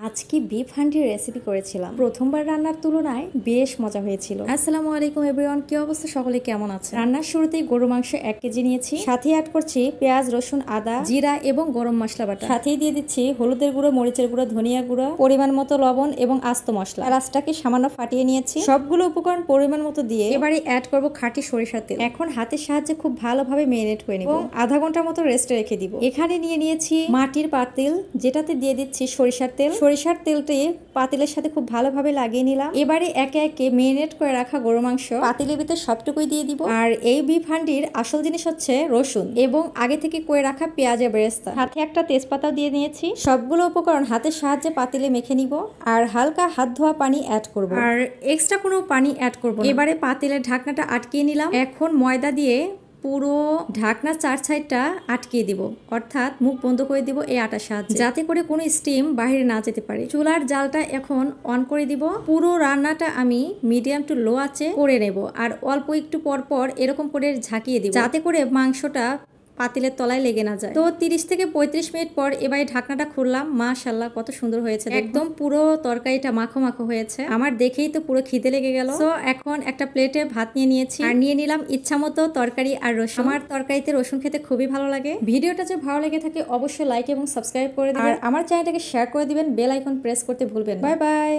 আজকে beef হান্ডির recipe করেছিলাম। প্রথমবার রান্নার তুলনায় বেশ মজা হয়েছিল। আসসালামু আলাইকুম এভরিওয়ান, কি অবস্থা, সকলে কেমন আছে? রান্নার শুরুতেই গরু মাংস 1 কেজি নিয়েছি, সাথে অ্যাড করছি পেঁয়াজ, রসুন, আদা, জিরা এবং গরম মশলা বাটা। সাথেই দিয়ে দিচ্ছি হলুদের গুঁড়ো, মরিচের গুঁড়ো, ধনিয়া গুঁড়ো, পরিমাণ মতো লবণ এবং আস্ত মশলা। এলাচটাকে সামান্য ফাটিয়ে নিয়েছি। সবগুলো উপকরণ পরিমাণ মতো দিয়ে এবারে অ্যাড করব খাঁটি সরিষার তেল। এখন হাতের সাহায্যে খুব ভালোভাবে ম্যারিনেট করে নিব এবং আধা ঘন্টার মতো রেস্টে রেখে দিব। এখানে নিয়ে নিয়েছি মাটির পাতিল, যেটাতে দিয়ে দিচ্ছি সরিষার তেল। সরিষার তেলটি পাতিলের সাথে খুব ভালোভাবে লাগিয়ে নিলাম। এবারে একে একে মেরিনেট করে রাখা গরু মাংস পাতিলের ভিতরে সবটুকুই দিয়ে দিব। আর এই বিফ হান্ডির আসল জিনিস হচ্ছে রসুন এবং আগে থেকে করে রাখা পেঁয়াজের বেরেস্তা, সাথে একটা তেজপাতা দিয়ে নিয়েছি। সবগুলো উপকরণ হাতের সাহায্যে পাতিলে মেখে নিব আর হালকা হাত ধোয়া পানি অ্যাড করব, আর এক্সট্রা কোনো পানি অ্যাড করব না। এবারে পাতিলের ঢাকনাটা আটকিয়ে নিলাম। এখন ময়দা দিয়ে পুরো ঢাকনার 4 সাইডটা আটকিয়ে দিব, অর্থাৎ মুখ বন্ধ করে দিব এই আটার সাহায্যে, যাতে করে কোনো স্টিম বাইরে না যেতে পারে। চুলার জালটা এখন অন করে দিব। পুরো রান্নাটা আমি মিডিয়াম টু লো আঁচে করে নেব আর অল্প একটু পর পর এরকম করে ঝাঁকিয়ে দিব, যাতে করে মাংসটা পাতিলের তলায় লেগে না যায়। তো 30 থেকে 35 মিনিট পর এবারে ঢাকনাটা খুললাম। মাশাআল্লাহ, কত সুন্দর হয়েছে, একদম পুরো তরকারিটা মাখো মাখো হয়েছে। আমার দেখেই তো পুরো খিদে লেগে গেল। তো এখন একটা প্লেটে ভাত নিয়ে নিয়েছি আর নিয়ে নিলাম ইচ্ছা মতো তরকারি আর রসুন। আমার তরকারিতে রসুন খেতে খুবই ভালো লাগে। ভিডিওটা যে ভালো লেগে থাকে অবশ্যই লাইক এবং সাবস্ক্রাইব করে দিবেন আর আমার চ্যানেলটাকে শেয়ার করে দিবেন। বেল আইকন প্রেস করতে ভুলবেন না। Bye bye.